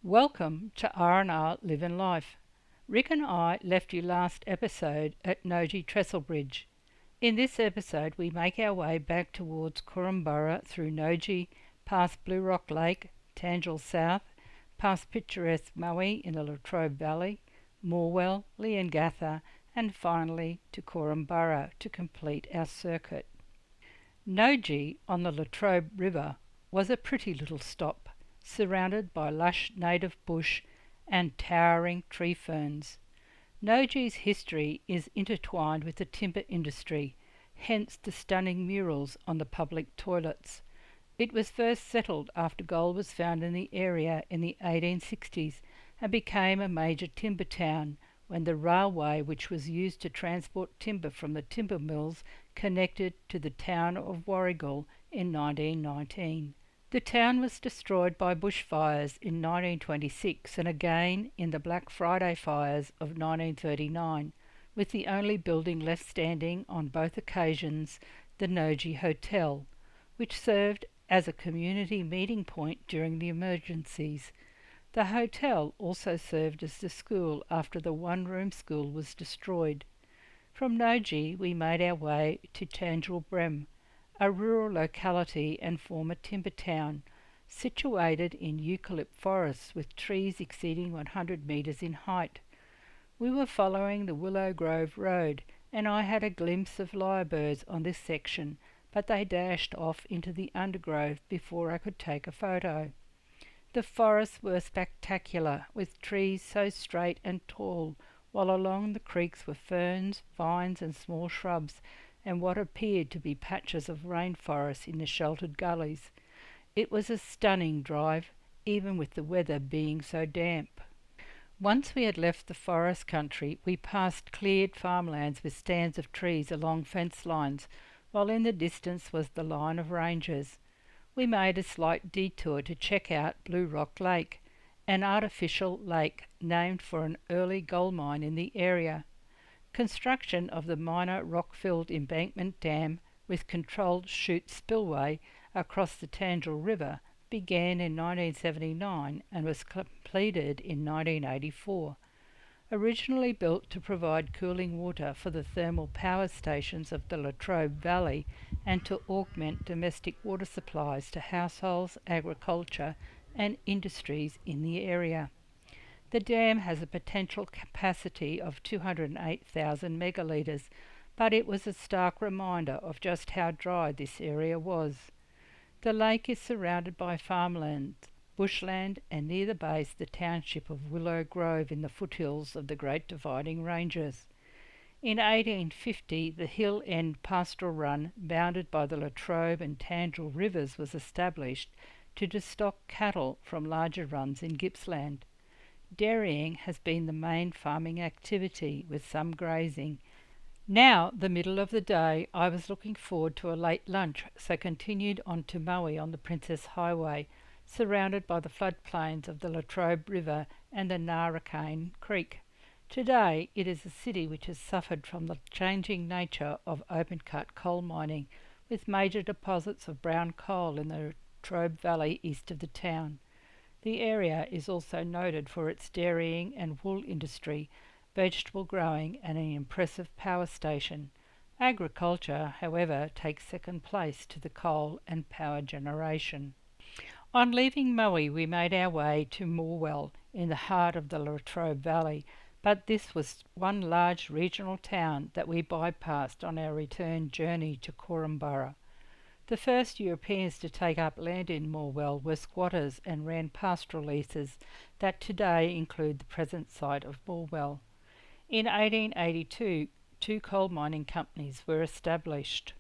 Welcome to R&R Living Life. Rick and I left you last episode at Noojee Trestle Bridge. In this episode we make our way back towards Korcumburra through Noojee, past Blue Rock Lake, Tangel South, past picturesque Moe in the Latrobe Valley, Morewell, Leongatha, and finally to Korcumburra to complete our circuit. Noojee on the Latrobe River was a pretty little stop, surrounded by lush native bush and towering tree ferns. Noojee's history is intertwined with the timber industry, hence the stunning murals on the public toilets. It was first settled after gold was found in the area in the 1860s and became a major timber town when the railway which was used to transport timber from the timber mills connected to the town of Warragul in 1919. The town was destroyed by bushfires in 1926 and again in the Black Friday fires of 1939, with the only building left standing on both occasions the Noojee Hotel, which served as a community meeting point during the emergencies. The hotel also served as the school after the one-room school was destroyed. From Noojee we made our way to Tangel, a rural locality and former timber town, situated in eucalypt forests with trees exceeding 100 metres in height. We were following the Willow Grove Road, and I had a glimpse of lyrebirds on this section, but they dashed off into the undergrowth before I could take a photo. The forests were spectacular, with trees so straight and tall, while along the creeks were ferns, vines and small shrubs, and what appeared to be patches of rainforest in the sheltered gullies. It was a stunning drive, even with the weather being so damp. Once we had left the forest country, we passed cleared farmlands with stands of trees along fence lines, while in the distance was the line of ranges. We made a slight detour to check out Blue Rock Lake, an artificial lake named for an early gold mine in the area. Construction of the minor rock-filled embankment dam with controlled chute spillway across the Tangel River began in 1979 and was completed in 1984. Originally built to provide cooling water for the thermal power stations of the Latrobe Valley and to augment domestic water supplies to households, agriculture and industries in the area. The dam has a potential capacity of 208,000 megalitres, but it was a stark reminder of just how dry this area was. The lake is surrounded by farmland, bushland and near the base the township of Willow Grove in the foothills of the Great Dividing Ranges. In 1850 the Hill End Pastoral Run, bounded by the Latrobe and Tangel rivers, was established to destock cattle from larger runs in Gippsland. Dairying has been the main farming activity, with some grazing. Now, the middle of the day, I was looking forward to a late lunch, so continued on to Moe on the Princess Highway, surrounded by the floodplains of the Latrobe River and the Narracane Creek. Today it is a city which has suffered from the changing nature of open-cut coal mining, with major deposits of brown coal in the Latrobe Valley east of the town. The area is also noted for its dairying and wool industry, vegetable growing and an impressive power station. Agriculture, however, takes second place to the coal and power generation. On leaving Moe we made our way to Morewell in the heart of the Latrobe Valley, but this was one large regional town that we bypassed on our return journey to Korcumburra. The first Europeans to take up land in Morewell were squatters and ran pastoral leases that today include the present site of Morewell. In 1882, two coal mining companies were established.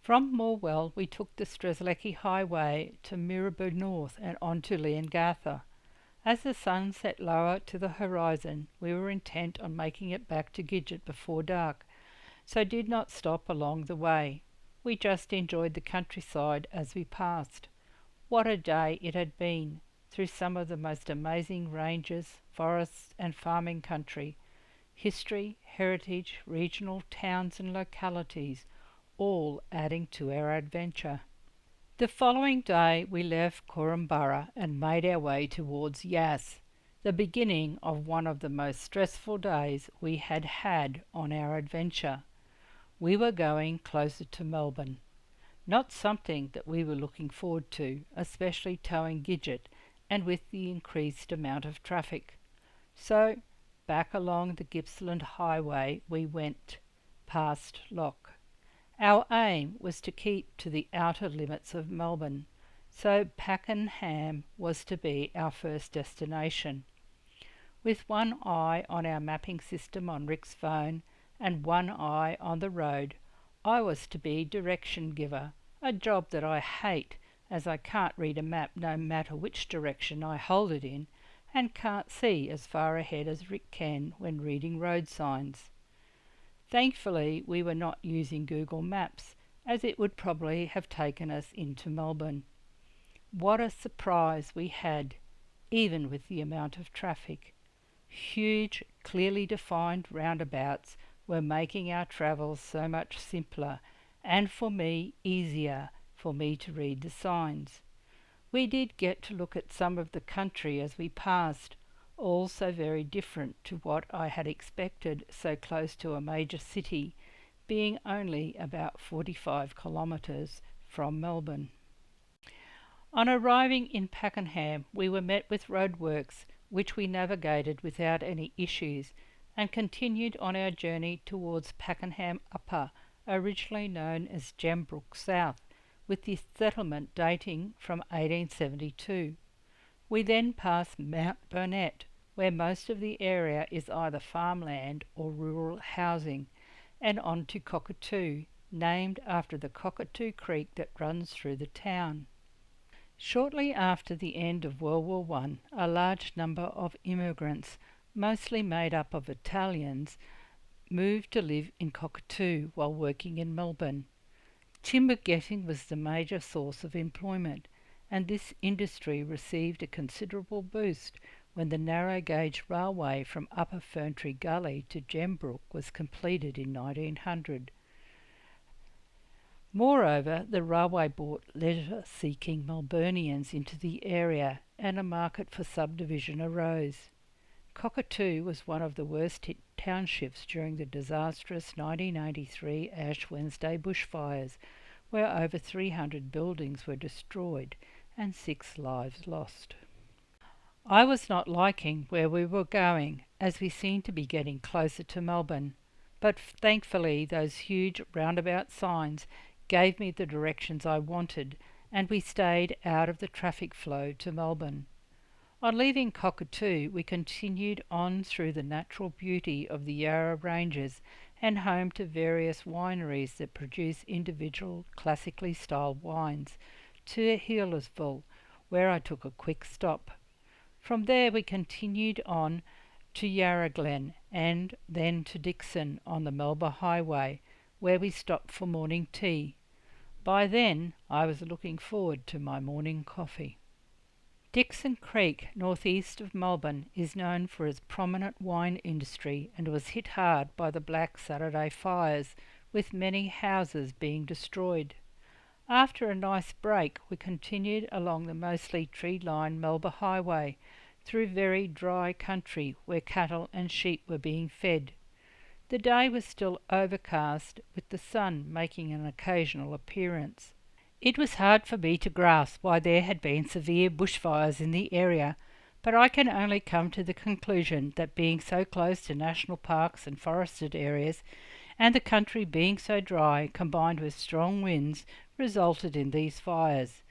From Morewell we took the Strzelecki Highway to Miraboo North and on to Leongatha. As the sun set lower to the horizon, we were intent on making it back to Gidget before dark, so did not stop along the way. We just enjoyed the countryside as we passed. What a day it had been, through some of the most amazing ranges, forests and farming country. History, heritage, regional towns and localities, all adding to our adventure. The following day we left Korcumburra and made our way towards Yass, the beginning of one of the most stressful days we had had on our adventure. We were going closer to Melbourne, not something that we were looking forward to, especially towing Gidget and with the increased amount of traffic. So back along the Gippsland Highway we went, past Lock. Our aim was to keep to the outer limits of Melbourne, so Pakenham was to be our first destination. With one eye on our mapping system on Rick's phone and one eye on the road, I was to be direction giver, a job that I hate, as I can't read a map no matter which direction I hold it in, and can't see as far ahead as Rick can when reading road signs. Thankfully, we were not using Google Maps, as it would probably have taken us into Melbourne. What a surprise we had, even with the amount of traffic. Huge, clearly defined roundabouts were making our travels so much simpler, and for me easier for me to read the signs. We did get to look at some of the country as we passed, all so very different to what I had expected so close to a major city, being only about 45 kilometres from Melbourne. On arriving in Pakenham, we were met with roadworks, which we navigated without any issues, and continued on our journey towards Pakenham Upper, originally known as Gembrook South, with the settlement dating from 1872. We then passed Mount Burnett, where most of the area is either farmland or rural housing, and on to Cockatoo, named after the Cockatoo Creek that runs through the town. Shortly after the end of World War I, a large number of immigrants, mostly made up of Italians, moved to live in Cockatoo while working in Melbourne. Timber getting was the major source of employment, and this industry received a considerable boost when the narrow gauge railway from Upper Ferntree Gully to Gembrook was completed in 1900. Moreover, the railway brought leisure-seeking Melburnians into the area, and a market for subdivision arose. Cockatoo was one of the worst hit townships during the disastrous 1983 Ash Wednesday bushfires, where over 300 buildings were destroyed and 6 lives lost. I was not liking where we were going, as we seemed to be getting closer to Melbourne, but thankfully those huge roundabout signs gave me the directions I wanted, and we stayed out of the traffic flow to Melbourne. On leaving Cockatoo, we continued on through the natural beauty of the Yarra Ranges and home to various wineries that produce individual classically styled wines, to Healersville, where I took a quick stop. From there we continued on to Yarra Glen and then to Dixon on the Melbourne Highway, where we stopped for morning tea. By then I was looking forward to my morning coffee. Dixon Creek, northeast of Melbourne, is known for its prominent wine industry and was hit hard by the Black Saturday fires, with many houses being destroyed. After a nice break, we continued along the mostly tree-lined Melbourne Highway, through very dry country where cattle and sheep were being fed. The day was still overcast, with the sun making an occasional appearance. It was hard for me to grasp why there had been severe bushfires in the area, but I can only come to the conclusion that being so close to national parks and forested areas, and the country being so dry, combined with strong winds, resulted in these fires.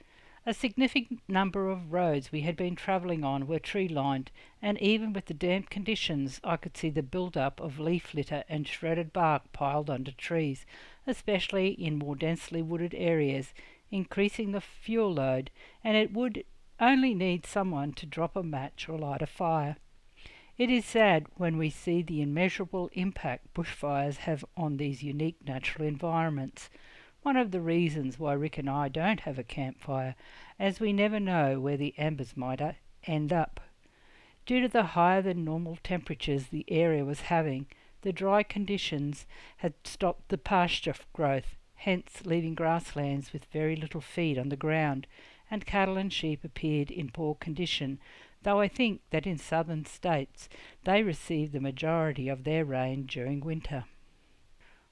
A significant number of roads we had been travelling on were tree-lined, and even with the damp conditions I could see the build-up of leaf litter and shredded bark piled under trees, especially in more densely wooded areas, increasing the fuel load, and it would only need someone to drop a match or light a fire. It is sad when we see the immeasurable impact bushfires have on these unique natural environments. One of the reasons why Rick and I don't have a campfire, as we never know where the embers might end up. Due to the higher than normal temperatures the area was having, the dry conditions had stopped the pasture growth. hence leaving grasslands with very little feed on the ground, and cattle and sheep appeared in poor condition, though I think that in southern states they receive the majority of their rain during winter.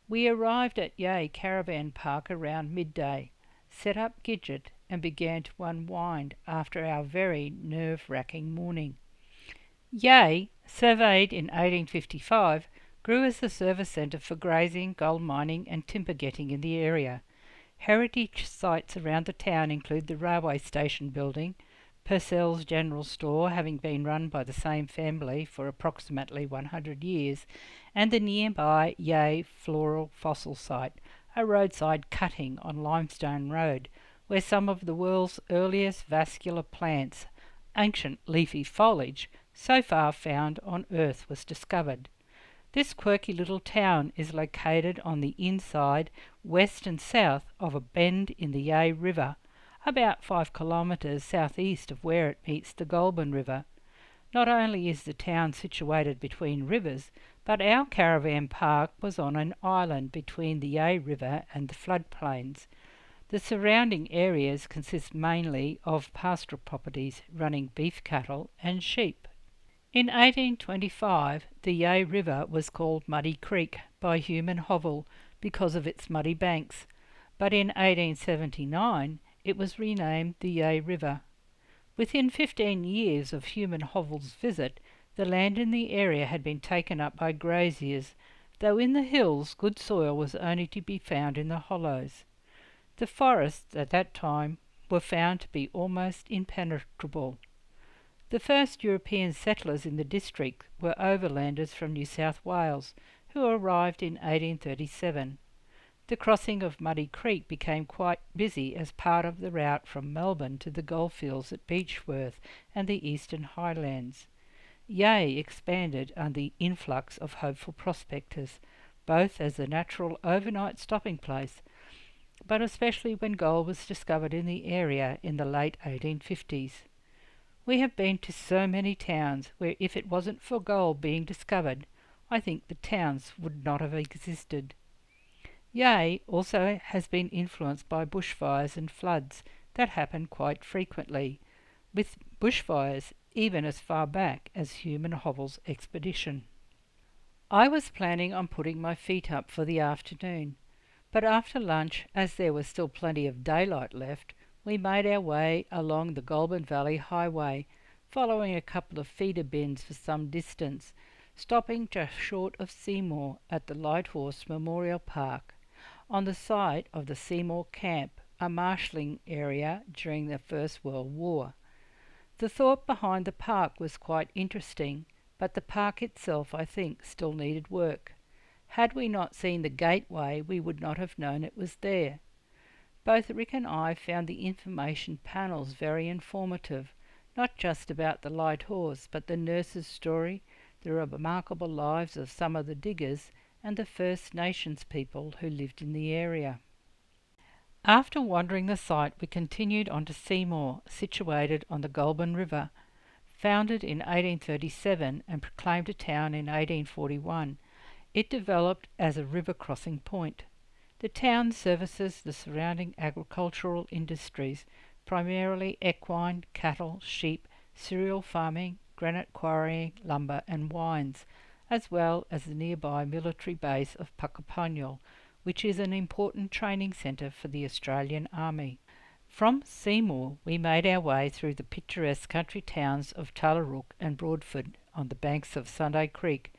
We arrived at Yea Caravan Park around midday, set up Gidget, and began to unwind after our very nerve-wracking morning. Yea, surveyed in 1855, grew as the service centre for grazing, gold mining and timber getting in the area. Heritage sites around the town include the railway station building, Purcell's General Store, having been run by the same family for approximately 100 years, and the nearby Yea Floral Fossil Site, a roadside cutting on Limestone Road, where some of the world's earliest vascular plants, ancient leafy foliage, so far found on Earth, was discovered. This quirky little town is located on the inside, west and south of a bend in the Yea River, about 5 kilometres southeast of where it meets the Goulburn River. Not only is the town situated between rivers, but our caravan park was on an island between the Yea River and the floodplains. The surrounding areas consist mainly of pastoral properties running beef cattle and sheep. In 1825, the Yea River was called Muddy Creek by human hovel because of its muddy banks, but in 1879 it was renamed the Yea River. Within 15 years of human hovel's visit, the land in the area had been taken up by graziers, though in the hills good soil was only to be found in the hollows. The forests at that time were found to be almost impenetrable. The first European settlers in the district were overlanders from New South Wales, who arrived in 1837. The crossing of Muddy Creek became quite busy as part of the route from Melbourne to the goldfields at Beechworth and the Eastern Highlands. Yea expanded under the influx of hopeful prospectors, both as a natural overnight stopping place, but especially when gold was discovered in the area in the late 1850s. We have been to so many towns where if it wasn't for gold being discovered, I think the towns would not have existed. Yea also has been influenced by bushfires and floods that happen quite frequently, with bushfires even as far back as human hovel's expedition. I was planning on putting my feet up for the afternoon, but after lunch, as there was still plenty of daylight left, we made our way along the Goulburn Valley Highway, following a couple of feeder bins for some distance, stopping just short of Seymour at the Lighthorse Memorial Park, on the site of the Seymour Camp, a marshalling area during the First World War. The thought behind the park was quite interesting, but the park itself, I think, still needed work. Had we not seen the gateway, we would not have known it was there. Both Rick and I found the information panels very informative, not just about the Light Horse, but the nurse's story, the remarkable lives of some of the diggers, and the First Nations people who lived in the area. After wandering the site, we continued on to Seymour, situated on the Goulburn River. Founded in 1837 and proclaimed a town in 1841, it developed as a river crossing point. The town services the surrounding agricultural industries, primarily equine, cattle, sheep, cereal farming, granite quarrying, lumber and wines, as well as the nearby military base of Puckapunyal, which is an important training centre for the Australian Army. From Seymour we made our way through the picturesque country towns of Tullarook and Broadford on the banks of Sunday Creek,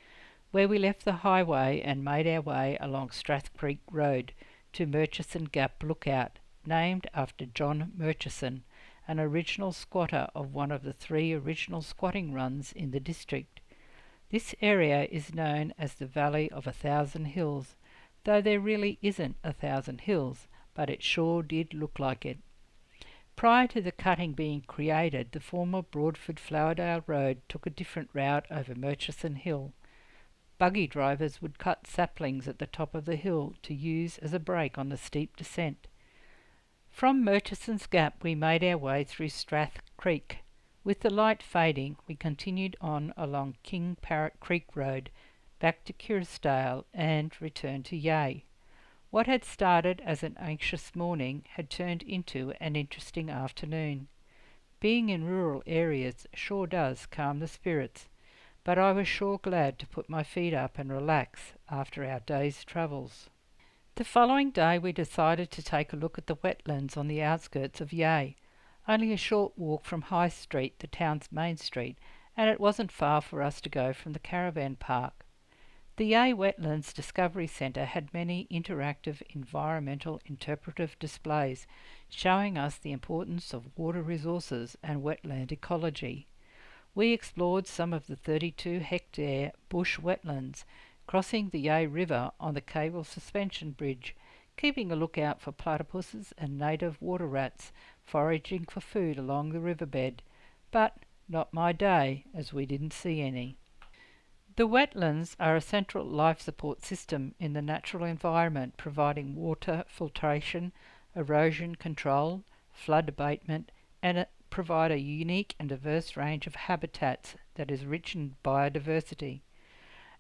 where we left the highway and made our way along Strath Creek Road to Murchison Gap Lookout, named after John Murchison, an original squatter of one of the 3 original squatting runs in the district. This area is known as the Valley of 1,000 Hills, though there really isn't 1,000 hills, but it sure did look like it. Prior to the cutting being created, the former Broadford-Flowerdale Road took a different route over Murchison Hill. Buggy drivers would cut saplings at the top of the hill to use as a brake on the steep descent. From Murchison's Gap we made our way through Strath Creek. With the light fading, we continued on along King Parrot Creek Road, back to Kirisdale and returned to Yea. What had started as an anxious morning had turned into an interesting afternoon. Being in rural areas sure does calm the spirits, but I was sure glad to put my feet up and relax after our day's travels. The following day we decided to take a look at the wetlands on the outskirts of Yea, only a short walk from High Street, the town's main street, and it wasn't far for us to go from the caravan park. The Yea Wetlands Discovery Centre had many interactive environmental interpretive displays showing us the importance of water resources and wetland ecology. We explored some of the 32-hectare bush wetlands, crossing the Yea River on the cable suspension bridge, keeping a lookout for platypuses and native water rats foraging for food along the riverbed, but not my day, as we didn't see any. The wetlands are a central life support system in the natural environment, providing water filtration, erosion control, flood abatement, and provide a unique and diverse range of habitats that is rich in biodiversity.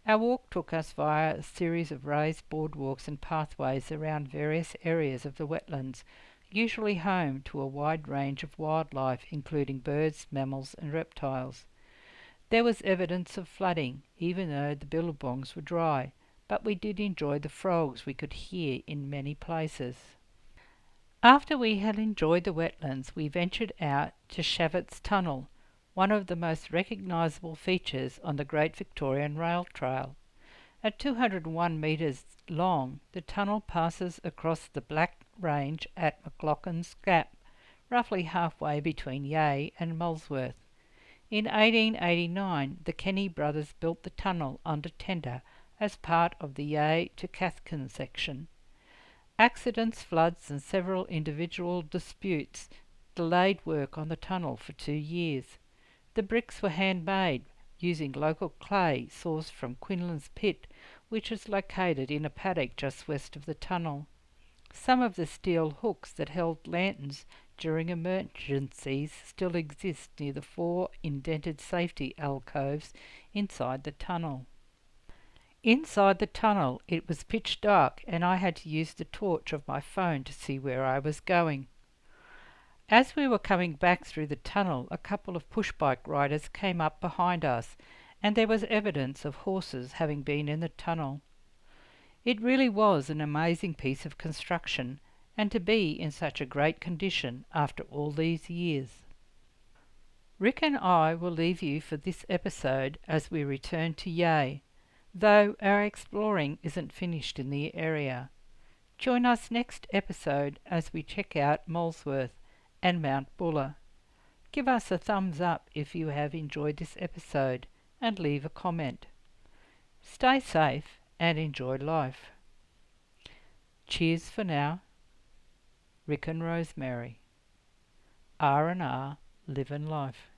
Our walk took us via a series of raised boardwalks and pathways around various areas of the wetlands, usually home to a wide range of wildlife including birds, mammals and reptiles. There was evidence of flooding, even though the billabongs were dry, but we did enjoy the frogs we could hear in many places. After we had enjoyed the wetlands, we ventured out to Shavett's Tunnel, one of the most recognisable features on the Great Victorian Rail Trail. At 201 metres long, the tunnel passes across the Black Range at McLaughlin's Gap, roughly halfway between Yea and Molesworth. In 1889, the Kenny brothers built the tunnel under tender as part of the Yea to Cathkin section. Accidents, floods and several individual disputes delayed work on the tunnel for 2 years. The bricks were handmade using local clay sourced from Quinlan's Pit, which is located in a paddock just west of the tunnel. Some of the steel hooks that held lanterns during emergencies still exist near the 4 indented safety alcoves inside the tunnel. Inside the tunnel it was pitch dark and I had to use the torch of my phone to see where I was going. As we were coming back through the tunnel, a couple of pushbike riders came up behind us, and there was evidence of horses having been in the tunnel. It really was an amazing piece of construction, and to be in such a great condition after all these years. Rick and I will leave you for this episode as we return to Yea, though our exploring isn't finished in the area. Join us next episode as we check out Molesworth and Mount Buller. Give us a thumbs up if you have enjoyed this episode and leave a comment. Stay safe and enjoy life. Cheers for now. Rick and Rosemary. R&R Living Life.